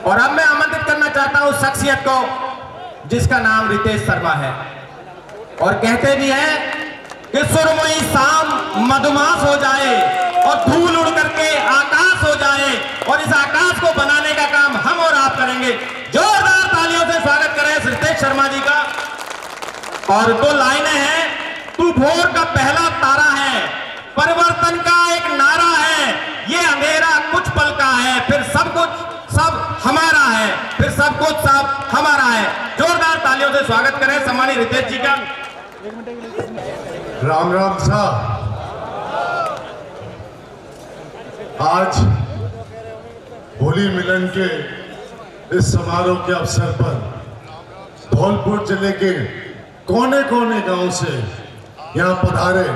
और अब मैं आमंत्रित करना चाहता हूं शख्सियत को जिसका नाम रितेश शर्मा है। और कहते भी हैं कि सुरमई शाम मधुमास हो जाए और धूल उड़ करके आकाश हो जाए, और इस आकाश को बनाने का काम हम और आप करेंगे। जोरदार तालियों से स्वागत करें रितेश शर्मा जी का। और दो लाइनें हैं, तू भोर का पहला तारा है, परिवर्तन का एक नारा है, ये अंधेरा कुछ पल का है, फिर सब कुछ सब हमारा है, फिर सब कुछ सब हमारा है। जोरदार तालियों से स्वागत करें सम्मानित रितेश जी का। राम राम साहब, आज होली मिलन के इस समारोह के अवसर पर धौलपुर जिले के कोने कोने गांव से यहाँ पधारे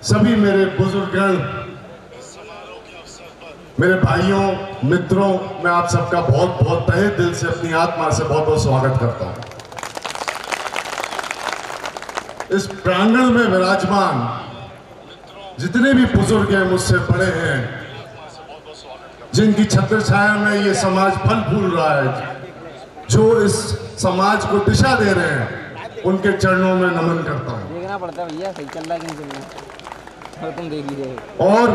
सभी मेरे बुजुर्गगण, मेरे भाइयों, मित्रों, मैं आप सबका बहुत बहुत तहे दिल से, अपनी आत्मा से बहुत बहुत स्वागत करता हूँ। इस प्रांगण में विराजमान जितने भी बुजुर्ग हैं, मुझसे बड़े हैं, जिनकी छत्र छाया में ये समाज फल फूल रहा है, जो इस समाज को दिशा दे रहे हैं, उनके चरणों में नमन करता हूँ। देखना पड़ता है भैया, सही चल रहा है कि नहीं चल रहा, और तुम देख ही रहे। और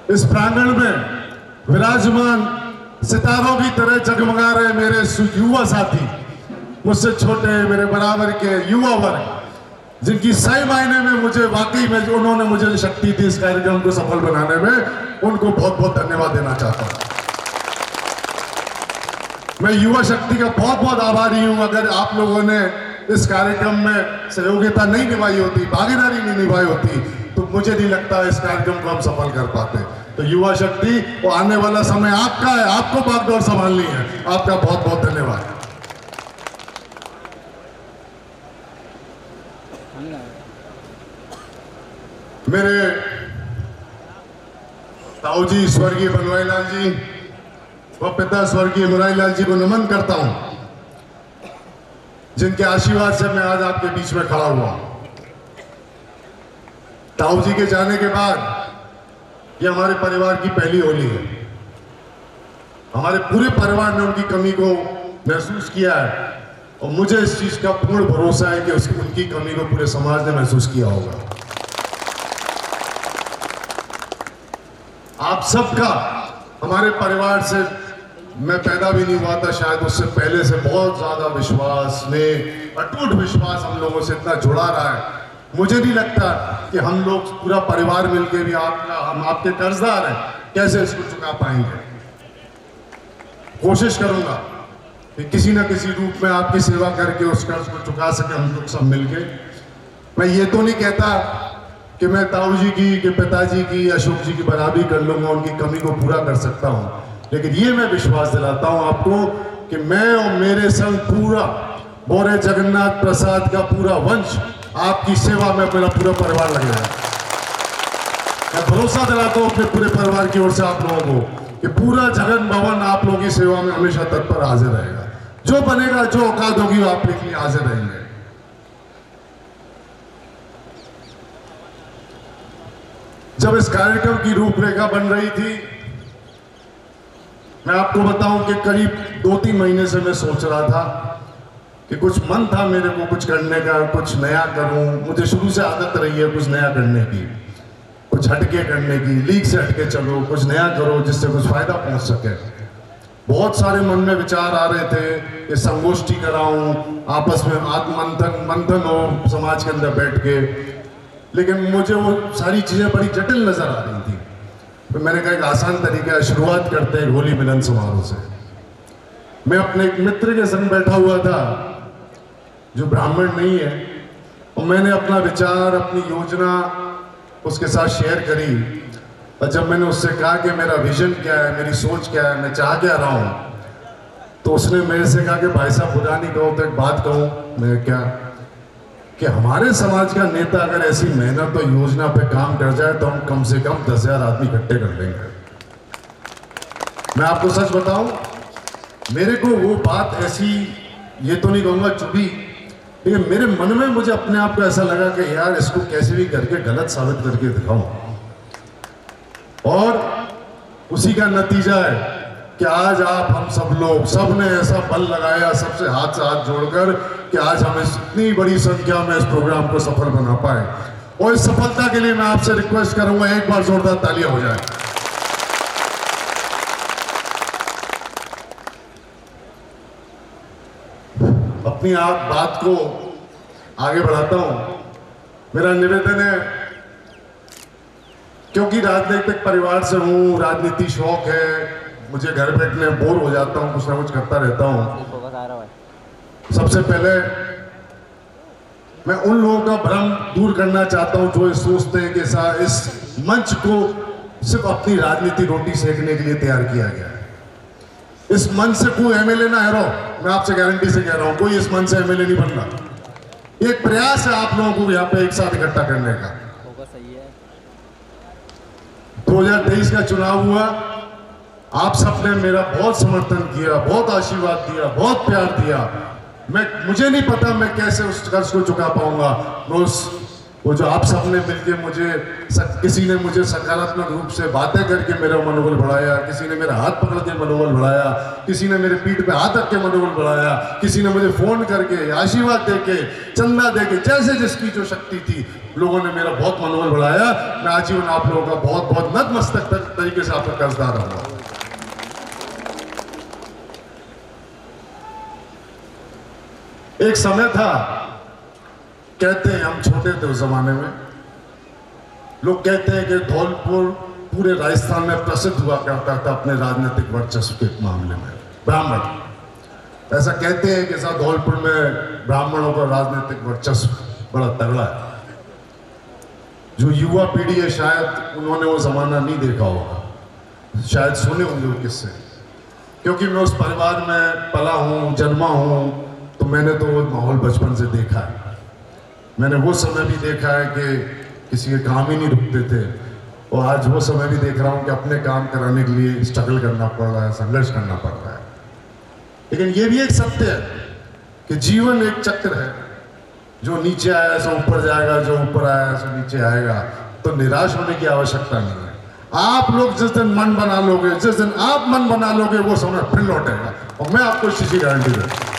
इस प्रांगण में विराजमान सितारों की तरह जगमगा रहे मेरे युवा साथी, मुझसे छोटे, मेरे बराबर के युवा वर्ग, जिनकी सही मायने में मुझे वाकई में उन्होंने मुझे शक्ति दी इस कार्यक्रम को सफल बनाने में, उनको बहुत बहुत धन्यवाद देना चाहता हूं। मैं युवा शक्ति का बहुत बहुत आभारी हूं। अगर आप लोगों ने इस कार्यक्रम में सहयोगिता नहीं निभाई होती, भागीदारी नहीं निभाई होती, तो मुझे नहीं लगता इस कार्यक्रम को हम सफल कर पाते। तो युवा शक्ति, वो आने वाला समय आपका है, आपको बागडोर संभालनी है। आपका बहुत बहुत धन्यवाद। मेरे ताऊ जी स्वर्गीय बनवारी लाल जी व पिता स्वर्गीय मुरारी लाल जी को नमन करता हूं, जिनके आशीर्वाद से मैं आज आपके बीच में खड़ा हुआ। ताऊ जी के जाने के बाद ये हमारे परिवार की पहली होली है। हमारे पूरे परिवार ने उनकी कमी को महसूस किया है, और मुझे इस चीज का पूर्ण भरोसा है कि उनकी कमी को पूरे समाज ने महसूस किया होगा। आप सबका, हमारे परिवार से मैं पैदा भी नहीं हुआ था शायद, उससे पहले से बहुत ज्यादा विश्वास, स्नेह, अटूट विश्वास हम लोगों से इतना जुड़ा रहा है। मुझे नहीं लगता कि हम लोग पूरा परिवार मिलकर भी हम आपके कर्जदार हैं, कैसे इसको चुका पाएंगे। कोशिश करूंगा कि किसी न किसी रूप में आपकी सेवा करके उस कर्ज को चुका सके हम लोग सब मिलके। मैं ये तो नहीं कहता कि मैं ताऊ जी की, कि पिताजी की, अशोक जी की बराबरी कर लूंगा, उनकी कमी को पूरा कर सकता हूं, लेकिन ये मैं विश्वास दिलाता हूं आपको कि मैं और मेरे संग पूरा बोरे जगन्नाथ प्रसाद का पूरा वंश आपकी सेवा में, मेरा पूरा परिवार लगे है। मैं भरोसा दिलाता हूं अपने पूरे परिवार की ओर से आप लोगों को कि पूरा जगन भवन आप लोगों की सेवा में हमेशा तत्पर हाजिर रहेगा। जो बनेगा, जो औकात होगी, वो आप के लिए हाजिर रहेंगे। जब इस कार्यक्रम की रूपरेखा बन रही थी, मैं आपको बताऊं कि करीब 2-3 महीने से मैं सोच रहा था कि कुछ मन था मेरे को कुछ करने का, कुछ नया करूं। मुझे शुरू से आदत रही है कुछ नया करने की, कुछ हटके करने की, लीक से हटके चलो, कुछ नया करो जिससे कुछ फायदा पहुंच सके। बहुत सारे मन में विचार आ रहे थे कि संगोष्ठी कराऊं, आपस में मंथन हो समाज के अंदर बैठ के, लेकिन मुझे वो सारी चीजें बड़ी जटिल नजर आ रही थी। तो मैंने कहा एक आसान तरीका है, शुरुआत करते हैं होली मिलन समारोह से। मैं अपने एक मित्र के संग बैठा हुआ था जो ब्राह्मण नहीं है, और मैंने अपना विचार, अपनी योजना उसके साथ शेयर करी। और जब मैंने उससे कहा कि मेरा विजन क्या है, मेरी सोच क्या है, मैं चाह क्या रहा हूं, तो उसने मेरे से कहा कि भाई साहब खुदा नहीं कहो तो एक बात कहूं। मैं क्या? कि हमारे समाज का नेता अगर ऐसी मेहनत और योजना पे काम कर जाए तो हम कम से कम 10,000 आदमी इकट्ठे कर लेंगे। मैं आपको सच बताऊं, मेरे को वो बात ऐसी, ये तो नहीं कहूंगा चुभी, लेकिन मेरे मन में मुझे अपने आप को ऐसा लगा कि यार इसको कैसे भी करके गलत साबित करके दिखाऊं। और उसी का नतीजा है कि आज आप हम सब लोग सब ने ऐसा बल लगाया सबसे हाथ से हाथ जोड़कर कि आज हम इतनी बड़ी संख्या में इस प्रोग्राम को सफल बना पाए। और इस सफलता के लिए मैं आपसे रिक्वेस्ट करूंगा एक बार जोरदार तालियां हो जाए। अपनी आप बात को आगे बढ़ाता हूं। मेरा निवेदन है, क्योंकि राजनीतिक परिवार से हूं, राजनीति शौक है, मुझे घर बैठने बोर हो जाता हूं, कुछ ना कुछ करता रहता हूं। सबसे पहले मैं उन लोगों का भ्रम दूर करना चाहता हूं जो ये सोचते हैं कि इस मंच को सिर्फ अपनी राजनीति रोटी सेकने के लिए तैयार किया गया है। इस मंच से कोई एमएलए ना है, मैं आपसे गारंटी से कह रहा हूं, कोई इस मंच से एमएलए नहीं बन रहा। एक प्रयास है आप लोगों को यहाँ पे एक साथ इकट्ठा करने का। 2023 का चुनाव हुआ, आप सबने मेरा बहुत समर्थन किया, बहुत आशीर्वाद दिया, बहुत प्यार दिया। मुझे नहीं पता मैं कैसे उस कर्ज को चुका पाऊंगा। वो जो आप सबने मिलकर मुझे, किसी ने मुझे सकारात्मक रूप से बातें करके मेरा मनोबल बढ़ाया, किसी ने मेरा हाथ पकड़ के मनोबल बढ़ाया, किसी ने मेरे पीठ पे हाथ रख के मनोबल बढ़ाया, किसी ने मुझे फोन करके आशीर्वाद देके, चंदा देके, जैसे जिसकी जो शक्ति थी, लोगों ने मेरा बहुत मनोबल बढ़ाया। मैं आजीवन आप लोगों का बहुत बहुत नतमस्तक तरीके से आपका कर्जदार रहूंगा। एक समय था, कहते हैं हम छोटे थे उस जमाने में, लोग कहते हैं कि धौलपुर पूरे राजस्थान में प्रसिद्ध हुआ करता था अपने राजनीतिक वर्चस्व के मामले में। ब्राह्मण ऐसा कहते हैं कि धौलपुर में ब्राह्मणों का राजनीतिक वर्चस्व बड़ा तगड़ा है। जो युवा पीढ़ी है शायद उन्होंने वो जमाना नहीं देखा होगा, शायद सुने होंगे वो किससे, क्योंकि मैं उस परिवार में पला हूँ, जन्मा हूँ, तो मैंने तो वो माहौल बचपन से देखा है। मैंने वो समय भी देखा है कि किसी के काम ही नहीं रुकते थे, और आज वो समय भी देख रहा हूँ कि अपने काम कराने के लिए स्ट्रगल करना पड़ रहा है, संघर्ष करना पड़ रहा है। लेकिन ये भी एक सत्य है कि जीवन एक चक्र है, जो नीचे आया सो ऊपर जाएगा, जो ऊपर आया सो नीचे आएगा। तो निराश होने की आवश्यकता नहीं है। आप लोग जिस दिन मन बना लोगे, जिस दिन आप मन बना लोगे, वो समय फिर लौटेगा, और मैं आपको इस चीज की गारंटी दूं।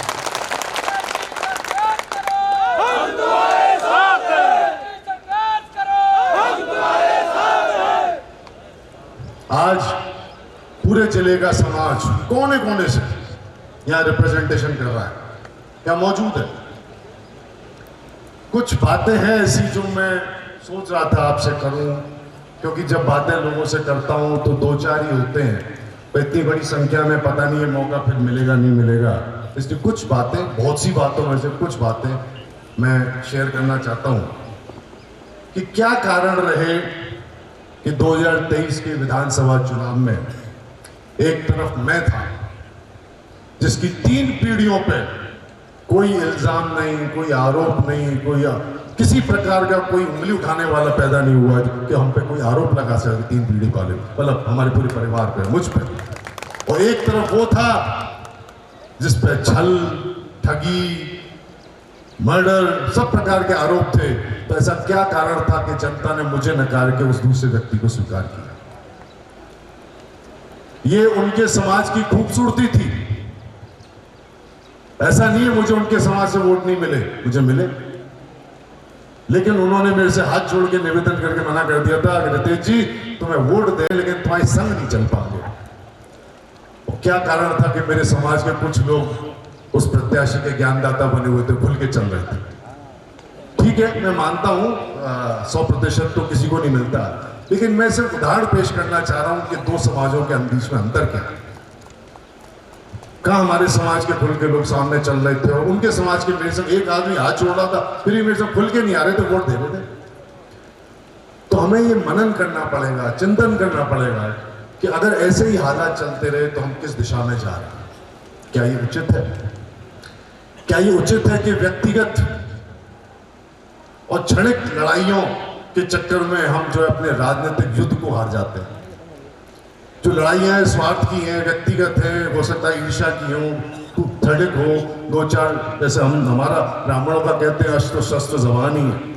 आज पूरे जिले का समाज कोने कोने से यहाँ रिप्रेजेंटेशन कर रहा है, यहाँ मौजूद है। कुछ बातें हैं ऐसी जो मैं सोच रहा था आपसे करूं, क्योंकि जब बातें लोगों से करता हूं तो दो चार ही होते हैं, तो इतनी बड़ी संख्या में पता नहीं है मौका फिर मिलेगा नहीं मिलेगा। इसलिए कुछ बातें, बहुत सी बातों में से कुछ बातें मैं शेयर करना चाहता हूं कि क्या कारण रहे कि 2023 के विधानसभा चुनाव में एक तरफ मैं था जिसकी 3 पीढ़ियों पे कोई इल्जाम नहीं, कोई आरोप नहीं, कोई किसी प्रकार का कोई उंगली उठाने वाला पैदा नहीं हुआ कि हम पे कोई आरोप लगा सके 3 पीढ़ी वाले, मतलब हमारे पूरे परिवार पे, मुझ पे। और एक तरफ वो था जिस पे छल, ठगी, मर्डर, सब प्रकार के आरोप थे। तो ऐसा क्या कारण था कि जनता ने मुझे नकार के उस दूसरे व्यक्ति को स्वीकार किया? ये उनके समाज की खूबसूरती थी। ऐसा नहीं है मुझे उनके समाज से वोट नहीं मिले, मुझे मिले, लेकिन उन्होंने मेरे से हाथ जोड़ के निवेदन करके मना कर दिया था कि रितेश जी तुम्हें वोट दे लेकिन तुम्हारी संग नहीं चल पाएंगे। और क्या कारण था कि मेरे समाज के कुछ लोग उस प्रत्याशी के ज्ञानदाता बने हुए थे, खुल के चल रहे थे। ठीक है, मैं मानता हूं 100% तो किसी को नहीं मिलता, लेकिन मैं सिर्फ उदाहरण पेश करना चाह रहा हूं कि दो समाजों के बीच में अंतर क्या है। कहा हमारे समाज के खुल के लोग सामने चल रहे थे और उनके समाज के मेरे से एक आदमी हाथ छोड़ रहा था, फिर भी मेरे से खुल के नहीं आ रहे थे, वोट दे रहे थे। तो हमें ये मनन करना पड़ेगा, चिंतन करना पड़ेगा कि अगर ऐसे ही हालात चलते रहे तो हम किस दिशा में जा रहे हैं। क्या ये उचित है? क्या ये उचित है कि व्यक्तिगत और क्षणिक लड़ाइयों के चक्कर में हम जो अपने राजनीतिक युद्ध को हार जाते हैं? जो लड़ाइयाँ स्वार्थ की हैं, व्यक्तिगत है, हो सकता है ईर्ष्या की हो, क्षणिक हो, 2-4, जैसे हमारा ब्राह्मणों का कहते हैं अस्त्र शस्त्र जबान ही है।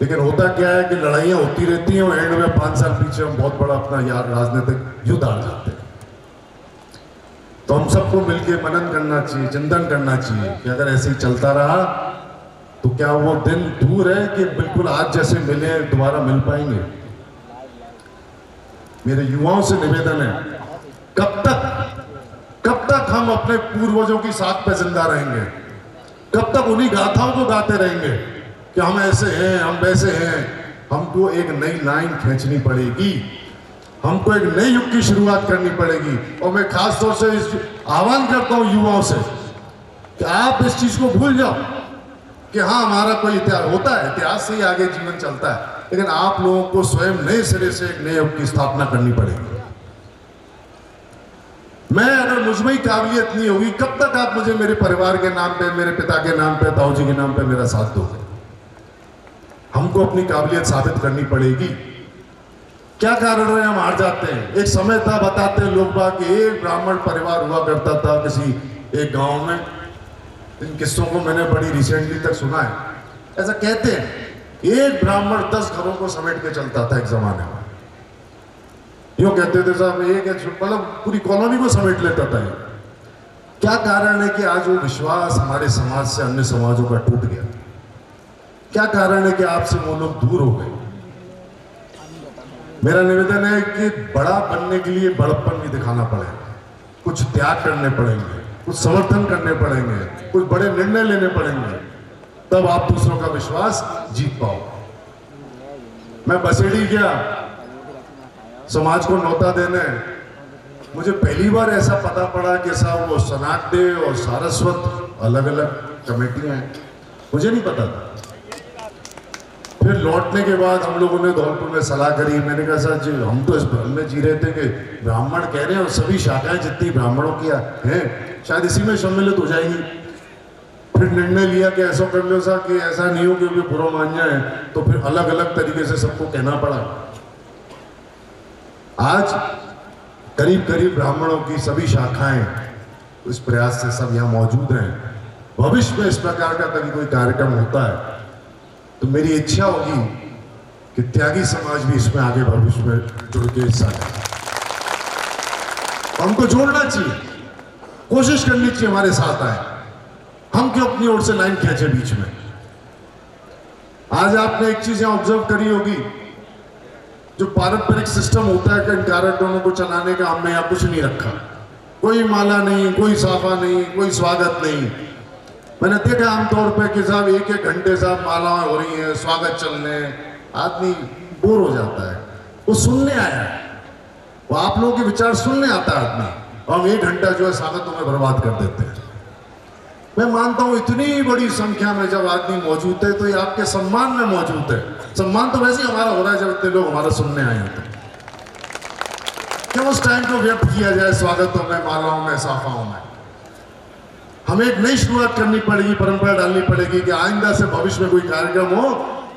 लेकिन होता क्या है कि लड़ाइयाँ होती रहती हैं और एंड में 5 साल पीछे हम बहुत बड़ा अपना यार राजनीतिक युद्ध हार जाते हैं। तो हम सबको मिलकर मनन करना चाहिए, चिंतन करना चाहिए कि अगर ऐसे ही चलता रहा तो क्या वो दिन दूर है कि बिल्कुल आज जैसे मिले दोबारा मिल पाएंगे। मेरे युवाओं से निवेदन है, कब तक हम अपने पूर्वजों की साथ पे जिंदा रहेंगे? कब तक उन्हीं गाथाओं को गाते रहेंगे कि हम ऐसे हैं, हम वैसे हैं? हमको एक नई लाइन खींचनी पड़ेगी, हमको एक नए युग की शुरुआत करनी पड़ेगी। और मैं खास तौर से आह्वान करता हूं युवाओं से कि आप इस चीज को भूल जाओ कि हाँ हमारा कोई इतिहास होता है, इतिहास से ही आगे जीवन चलता है, लेकिन आप लोगों को स्वयं नए सिरे से एक नए युग की स्थापना करनी पड़ेगी। मैं अगर मुझमें ही काबिलियत नहीं होगी, कब तक आप मुझे मेरे परिवार के नाम पे, मेरे पिता के नाम पे, ताऊजी के नाम पे मेरा साथ दोगे? हमको अपनी काबिलियत साबित करनी पड़ेगी। क्या कारण है हम हार जाते हैं? एक समय था, बताते हैं लोग बाग कि एक ब्राह्मण परिवार हुआ करता था किसी एक गांव में। इन किस्सों को मैंने बड़ी रिसेंटली तक सुना है। ऐसा कहते हैं एक ब्राह्मण 10 घरों को समेट के चलता था एक जमाने में। यूं कहते थे साहब एक मतलब पूरी कॉलोनी को समेट लेता था। क्या कारण है कि आज वो विश्वास हमारे समाज से अन्य समाजों का टूट गया? क्या कारण है कि आपसे वो लोग दूर हो गए? मेरा निवेदन है कि बड़ा बनने के लिए बड़प्पन भी दिखाना पड़ेगा, कुछ त्याग करने पड़ेंगे, कुछ समर्थन करने पड़ेंगे, कुछ बड़े निर्णय लेने पड़ेंगे, तब आप दूसरों का विश्वास जीत पाओ। मैं बसेड़ी गया समाज को न्योता देने, मुझे पहली बार ऐसा पता पड़ा कि साहब वो सनातडे और सारस्वत अलग अलग कमेटियां हैं, मुझे नहीं पता था। फिर लौटने के बाद हम लोगों ने धौलपुर में सलाह करी। मैंने कहा सर जी हम तो इस भ्रम में जी रहे थे कि ब्राह्मण कह रहे हैं और सभी शाखाएं जितनी ब्राह्मणों की हैं शायद इसी में सम्मिलित हो जाएंगी। फिर निर्णय लिया कि ऐसा कर लो साहब कि ऐसा नहीं हो कि बुरा मान जाए, तो फिर अलग अलग तरीके से सबको कहना पड़ा। आज करीब करीब ब्राह्मणों की सभी शाखाएं इस प्रयास से सब यहाँ मौजूद हैं। भविष्य में इस प्रकार का कभी कोई कार्यक्रम होता है तो मेरी इच्छा होगी कि त्यागी समाज भी इसमें आगे भविष्य में जुड़ के हिस्सा ले। हमको जोड़ना चाहिए, कोशिश करनी चाहिए हमारे साथ आए, हम क्यों अपनी ओर से लाइन खींचे बीच में। आज आपने एक चीज यहां ऑब्जर्व करी होगी, जो पारंपरिक सिस्टम होता है कि इन कार्यक्रमों को चलाने का हमने यहाँ कुछ नहीं रखा, कोई माला नहीं, कोई साफा नहीं, कोई स्वागत नहीं। मैंने देखा आमतौर पे कि साहब एक एक घंटे साहब मालाएं हो रही हैं, स्वागत चलने, आदमी बोर हो जाता है। वो सुनने आया है, वो आप लोगों के विचार सुनने आता है आदमी, और हम 1 घंटा जो है स्वागतों में बर्बाद कर देते हैं। मैं मानता हूं इतनी बड़ी संख्या में जब आदमी मौजूद है तो ये आपके सम्मान में मौजूद है। सम्मान तो वैसे ही हमारा हो रहा है जब इतने लोग हमारा सुनने आए होते हैं। क्यों उस टाइम को व्यर्थ किया जाए स्वागतों में, मालाओं में, साफाओं में? हमें एक नई शुरुआत करनी पड़ेगी, परंपरा डालनी पड़ेगी कि आइंदा से भविष्य में कोई कार्यक्रम हो,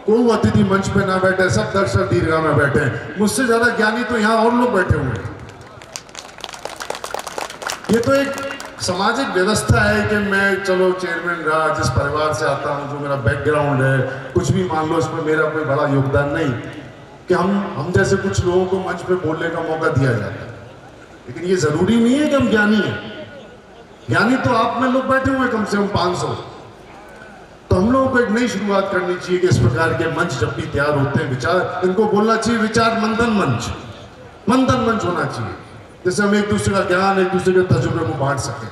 कोई अतिथि मंच पे ना बैठे, सब दर्शक दीर्घा में बैठे। मुझसे ज्यादा ज्ञानी तो यहाँ और लोग बैठे हुए हैं। ये तो एक सामाजिक व्यवस्था है कि मैं चलो चेयरमैन रहा, जिस परिवार से आता हूँ, जो मेरा बैकग्राउंड है, कुछ भी मान लो इसमें मेरा कोई बड़ा योगदान नहीं, कि हम जैसे कुछ लोगों को मंच पे बोलने का मौका दिया जाता है। लेकिन ये जरूरी नहीं है कि हम ज्ञानी हैं। ज्ञानी तो आप में लोग बैठे हुए कम से कम 500। तो हम लोगों को एक नई शुरुआत करनी चाहिए कि इस प्रकार के मंच जब भी तैयार होते हैं, विचार इनको बोलना चाहिए विचार मंथन मंच होना चाहिए, जैसे हम एक दूसरे का ज्ञान, एक दूसरे के तजुर्बे को बांट सकें।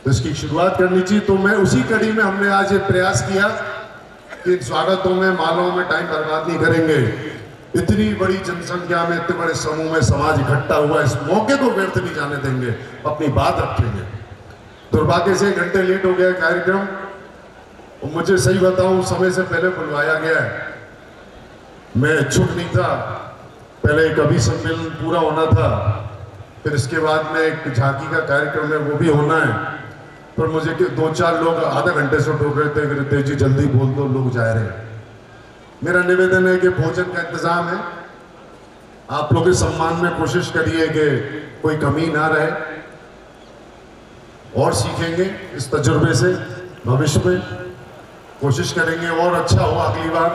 तो इसकी शुरुआत करनी चाहिए। तो मैं उसी कड़ी में हमने आज ये प्रयास किया कि स्वागतों में, मालाओं में टाइम बर्बाद नहीं करेंगे। इतनी बड़ी जनसंख्या में, इतने बड़े समूह में समाज इकट्ठा हुआ, इस मौके को व्यर्थ नहीं जाने देंगे, अपनी बात रखेंगे। दुर्भाग्य से 1 घंटे लेट हो गया कार्यक्रम, और मुझे सही बताऊं समय से पहले बुलवाया गया है। मैं इच्छुक नहीं था, पहले एक अभी सम्मेलन पूरा होना था, फिर इसके बाद में एक झांकी का कार्यक्रम है वो भी होना है। पर मुझे 2-4 लोग आधा घंटे से टोक रहे थे कि रितेश जी जल्दी बोल दो, लोग जा रहे हैं। मेरा निवेदन है कि भोजन का इंतजाम है, आप लोग के सम्मान में कोशिश करिए कि कोई कमी ना रहे, और सीखेंगे इस तजुर्बे से। भविष्य में कोशिश करेंगे और अच्छा हो अगली बार।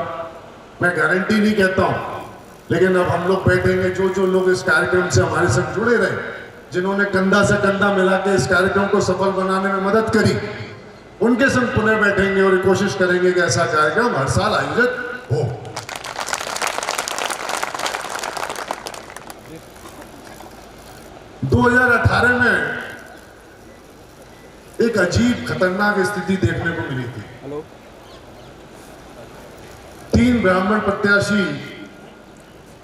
मैं गारंटी नहीं कहता हूं, लेकिन अब हम लोग बैठेंगे, जो लोग इस कार्यक्रम से हमारे साथ जुड़े रहे, जिन्होंने कंधा से कंधा मिला के इस कार्यक्रम को सफल बनाने में मदद करी, उनके संग पुनः बैठेंगे और कोशिश करेंगे कि ऐसा कार्यक्रम हर साल आयोजित हो। दो 2018 में एक अजीब खतरनाक स्थिति देखने को मिली थी। हेलो 3 ब्राह्मण प्रत्याशी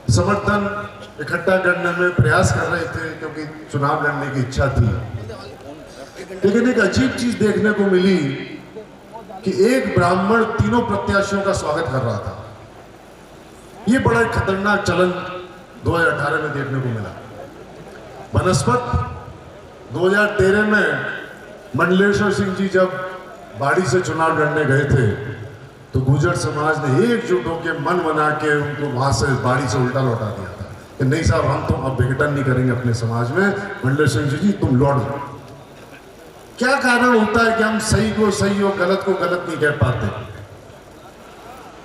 समर्थन इकट्ठा करने में प्रयास कर रहे थे क्योंकि चुनाव लड़ने की इच्छा थी, लेकिन एक अजीब चीज देखने को मिली कि एक ब्राह्मण तीनों प्रत्याशियों का स्वागत कर रहा था। यह बड़ा एक खतरनाक चलन 2018 में देखने को मिला। बनस्पत 2013 में मंडलेश्वर सिंह जी जब बाड़ी से चुनाव लड़ने गए थे तो गुर्जर समाज ने एकजुट होकर मन बना के उनको वहां से बाड़ी से उल्टा लौटा दिया था कि नहीं साहब, हम तो अब विघटन नहीं करेंगे अपने समाज में, मंडलेश्वर सिंह जी तुम लौट जाओ। क्या कारण होता है कि हम सही को सही और गलत को गलत नहीं कह पाते?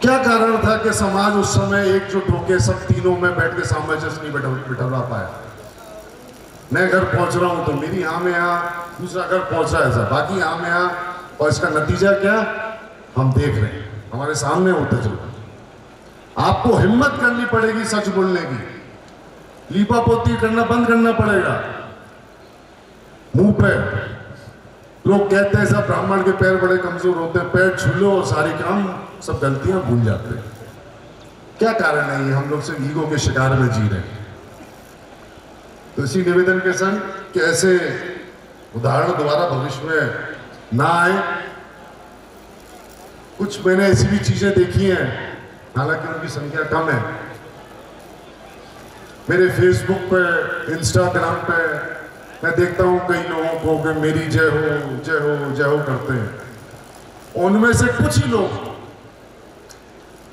क्या कारण था कि समाज उस समय एकजुट होकर सब तीनों में बैठ के सामंजस्य नहीं बिठा पाया? मैं घर पहुंच रहा हूं तो मेरी हाँ में यहाँ, दूसरा घर पहुंच रहा है ऐसा, बाकी हाँ में यहाँ, और इसका नतीजा क्या हम देख रहे हैं, हमारे सामने होता चल रहा। आपको हिम्मत करनी पड़ेगी सच बोलने की, लीपापोती करना बंद करना पड़ेगा। मुंह पे लोग कहते हैं सब ब्राह्मण के पैर बड़े कमजोर होते हैं, पैर छू लो और सारे काम सब गलतियां भूल जाते हैं। क्या कारण है ये? हम लोग सिर्फ ईगो के शिकार में जी रहे हैं। तो इसी निवेदन के संग कि ऐसे उदाहरण दोबारा भविष्य में ना आए। कुछ मैंने ऐसी भी चीजें देखी हैं, हालांकि उनकी संख्या कम है। मेरे फेसबुक पे, इंस्टाग्राम पे मैं देखता हूं कई लोगों को कि मेरी जय हो जय हो जय हो करते हैं। उनमें से कुछ ही लोग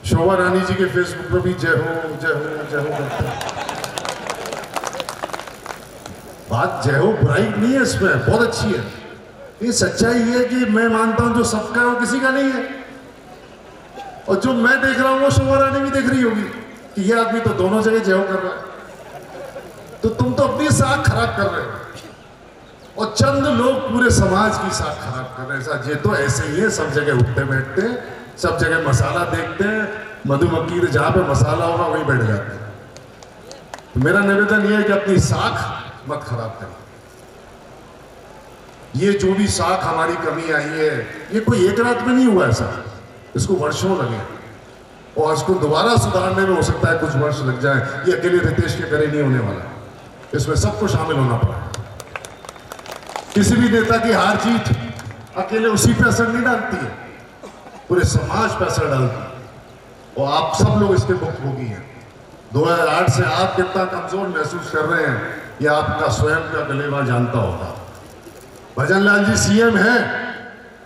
शोभा रानी जी के फेसबुक पे भी जय हो जय हो जय हो करते हैं। बात जय हो बुराई नहीं है, इसमें बहुत अच्छी है। ये सच्चाई है कि मैं मानता हूं जो सबका है वो किसी का नहीं है, और जो मैं देख रहा हूं वो शोभा रानी भी देख रही होगी कि ये आदमी तो दोनों जगह जय हो कर रहा है। तो तुम तो अपनी साख खराब कर रहे हो और चंद लोग पूरे समाज की साख खराब कर रहे हैं। ऐसा ये तो ऐसे ही है, सब जगह उठते बैठते हैं, सब जगह मसाला देखते हैं, मधुमक्खी जहां पे मसाला होगा वहीं बैठ जाते हैं। तो मेरा निवेदन ये है कि अपनी साख मत खराब करें। ये जो भी साख हमारी कमी आई है, ये कोई एक रात में नहीं हुआ ऐसा, इसको वर्षों लगे, और इसको दोबारा सुधारने में हो सकता है कुछ वर्ष लग जाए। ये अकेले रितेश के करे नहीं होने वाला, इसमें सबको शामिल होना पड़ा। किसी भी नेता की हार जीत अकेले उसी पे असर नहीं डालती है, पूरे समाज पे असर डालती है, और आप सब लोग इसके भुक्तभोगी हैं। 2008 से आप कितना कमजोर महसूस कर रहे हैं ये आपका स्वयं का गलेवा जानता होगा। भजन लाल जी सीएम हैं,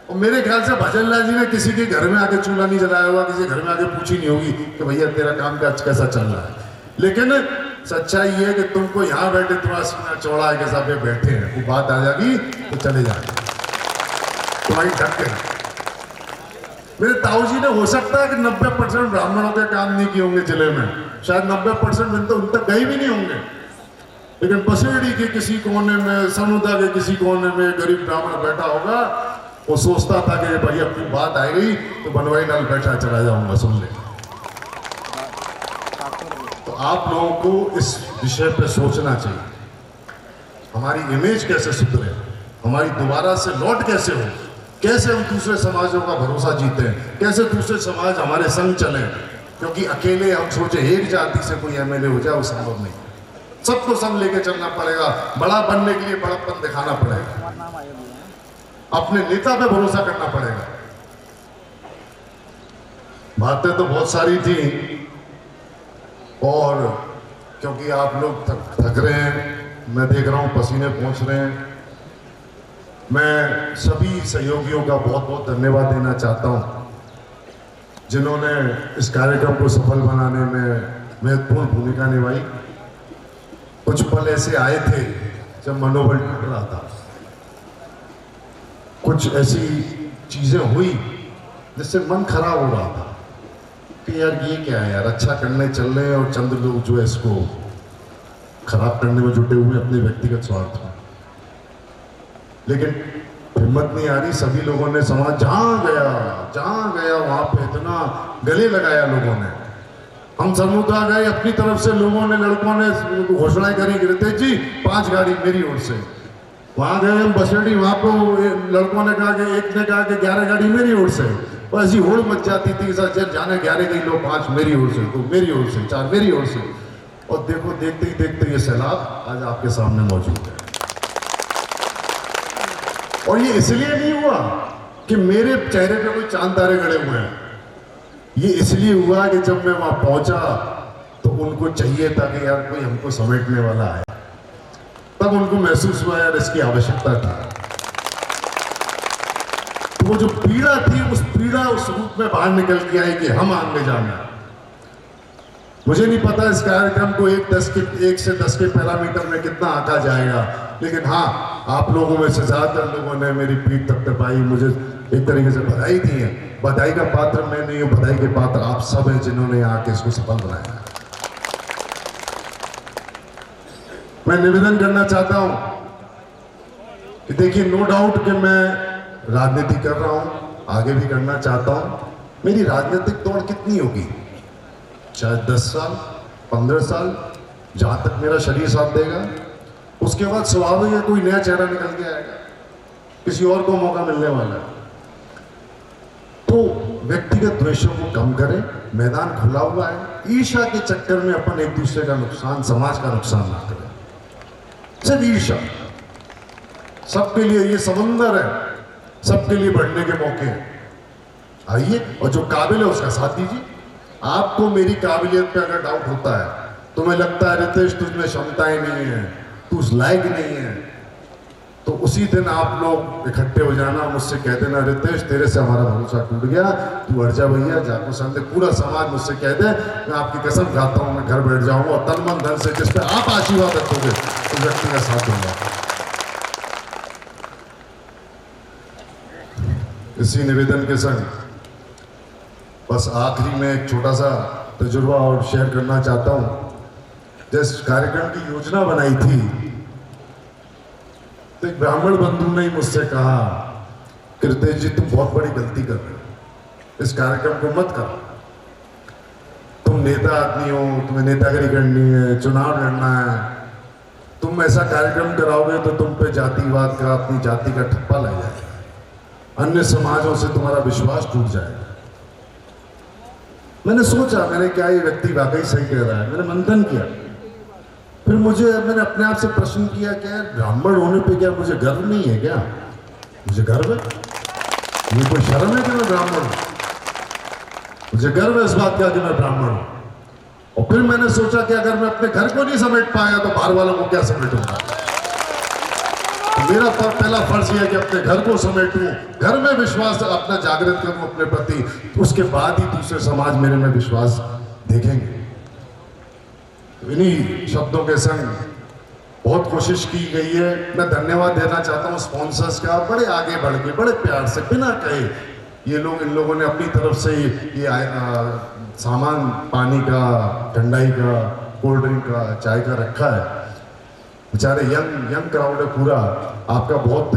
और मेरे ख्याल से भजन लाल जी ने किसी के घर में आके चूल्हा नहीं जलाया होगा, किसी घर में आके पूछी नहीं होगी कि भैया तेरा काम काज कैसा चल रहा है। लेकिन सच्चाई ये है कि तुमको यहाँ बैठे थोड़ा सीना चौड़ा है के साथ बैठे हैं, वो बात आ जाएगी तो चले जाएंगे तुम्हारी ढक के। मेरे ताऊ जी ने हो सकता है कि 90% ब्राह्मणों के काम नहीं किए होंगे जिले में, शायद 90% उन तक गए भी नहीं होंगे, लेकिन पसेड़ी के किसी कोने में, समुदा के किसी कोने में गरीब ब्राह्मण बैठा होगा, वो सोचता था कि भाई अपनी बात आ गई तो बनवाई नाल बैठा चला जाऊंगा, सुन ले। तो आप लोगों को इस विषय पे सोचना चाहिए, हमारी इमेज कैसे सुधरे, हमारी दोबारा से लौट कैसे हो, कैसे हम दूसरे समाजों का भरोसा जीते, कैसे दूसरे समाज हमारे संग चले। क्योंकि अकेले हम सोचे एक जाति से कोई एमएलए हो जाए, वो संभव नहीं, सबको संग लेके चलना पड़ेगा। बड़ा बनने के लिए बड़प्पन दिखाना पड़ेगा, अपने नेता पे भरोसा करना पड़ेगा। बातें तो बहुत सारी थी, और क्योंकि आप लोग थक रहे हैं, मैं देख रहा हूं पसीने पहुंच रहे हैं, मैं सभी सहयोगियों का बहुत बहुत धन्यवाद देना चाहता हूं जिन्होंने इस कार्यक्रम को सफल बनाने में महत्वपूर्ण भूमिका निभाई। कुछ पल ऐसे आए थे जब मनोबल टूट रहा था, कुछ ऐसी चीजें हुई जिससे मन खराब हो रहा था कि यार ये क्या है यार, अच्छा करने चल रहे हैं और चंद लोग जो है इसको खराब करने में जुटे हुए अपने व्यक्तिगत स्वार्थ में। लेकिन हिम्मत नहीं आ रही, सभी लोगों ने समाज जहां गया वहां पे इतना गले लगाया लोगों ने। हम समुद्रा गए, अपनी तरफ से लोगों ने, लड़कों ने घोषणाएं करी, रितेश जी 5 गाड़ी मेरी ओर से। वहां गए हम बसेड़ी, वहां को लड़कों ने कहा कि एक ने कहा कि 11 गाड़ी मेरी ओर से। और ऐसी होड़ मच जाती थी, सर जाने 11 गई लो, 5 मेरी ओर से, 2 मेरी ओर से, 4 मेरी ओर से। और देखो देखते ही देखते ये सैलाब आज आपके सामने मौजूद है। और ये इसलिए नहीं हुआ कि मेरे चेहरे पे कोई चांद तारे गड़े हुए हैं, ये इसलिए हुआ कि जब मैं वहां पहुंचा तो उनको चाहिए था कि यार कोई हमको समेटने वाला है। तब उनको महसूस हुआ यार इसकी आवश्यकता थी। तो वो जो पीड़ा थी, उस पीड़ा उस रूप में बाहर निकल के आई कि हम आगे जाना। मुझे नहीं पता इस कार्यक्रम को 1 से 10 के पैरामीटर में कितना आंका जाएगा, लेकिन हाँ, आप लोगों में से ज्यादातर लोगों ने मेरी पीठ थपथपाई, मुझे एक तरीके से बधाई दी है। बधाई का पात्र मैं नहीं हूं, बधाई के पात्र आप सब हैं जिन्होंने आके इसको सफल बनाया। मैं निवेदन करना चाहता हूं कि देखिए, नो डाउट कि मैं राजनीति कर रहा हूं, आगे भी करना चाहता हूं। मेरी राजनीतिक दौड़ कितनी होगी? शायद 10 साल, 15 साल, जहां तक मेरा शरीर साथ देगा। उसके बाद स्वाभाविक है कोई नया चेहरा निकल के आएगा, किसी और को मौका मिलने वाला है। तो व्यक्तिगत द्वेषों को कम करें, मैदान खुला हुआ है। ईर्ष्या के चक्कर में अपन एक दूसरे का नुकसान, समाज का नुकसान ना करें। सिर्फ ईर्ष्या, सबके लिए ये समंदर है, सबके लिए बढ़ने के मौके हैं। आइए, और जो काबिल है उसका साथ दीजिए। आपको मेरी काबिलियत पे अगर डाउट होता है, तुम्हें लगता है रितेश तुझमें क्षमताएं नहीं है, तू उस लायक नहीं है, तो उसी दिन आप लोग इकट्ठे हो जाना, मुझसे कह देना रितेश तेरे से हमारा भरोसा टूट गया, तू हट जा भैया, जाको संदे। पूरा समाज मुझसे कह दे, मैं आपकी कसम खाता हूं, मैं घर बैठ जाऊंगा और तन मन धन से जिस पे आप आशीर्वाद रखोगे उस व्यक्ति का साथ दूंगा। इसी निवेदन के संग बस आखिरी में एक छोटा सा तजुर्बा और शेयर करना चाहता हूं। जिस कार्यक्रम की योजना बनाई थी, तो एक ब्राह्मण बंधु ने मुझसे कहा कि रितेश जी तुम बहुत बड़ी गलती कर रहे हो, इस कार्यक्रम को मत करो। तुम नेता आदमी हो, तुम्हें नेतागिरी करनी है, चुनाव लड़ना है, तुम ऐसा कार्यक्रम कराओगे तो तुम पे जातिवाद का, अपनी जाति का ठप्पा लग जाएगा, अन्य समाजों से तुम्हारा विश्वास टूट जाएगा। मैंने सोचा, मैंने क्या ये व्यक्ति वाकई सही कह रहा है, मैंने मंथन किया। फिर मैंने अपने आप से प्रश्न किया, क्या ब्राह्मण होने पे क्या मुझे गर्व नहीं है? क्या मुझे गर्व है? ये कोई शर्म है कि मैं ब्राह्मण हूं? मुझे गर्व है इस बात का कि मैं ब्राह्मण हूं। और फिर मैंने सोचा कि अगर मैं अपने घर को नहीं समेट पाया तो बाहर वालों को क्या समेटूंगा? तो मेरा पहला फर्ज यह है कि अपने घर को समेटूं, घर में विश्वास अपना जागृत करूं अपने प्रति, तो उसके बाद ही दूसरे समाज मेरे में विश्वास देखेंगे। इन्हीं शब्दों के संग बहुत कोशिश की गई है। मैं धन्यवाद देना चाहता हूँ स्पॉन्सर्स का, बड़े आगे बढ़ के, बड़े प्यार से, बिना कहे इन लोगों ने अपनी तरफ से ये सामान पानी का, ठंडाई का, कोल्ड ड्रिंक का, चाय का रखा है। बेचारे यंग क्राउड है पूरा, आपका बहुत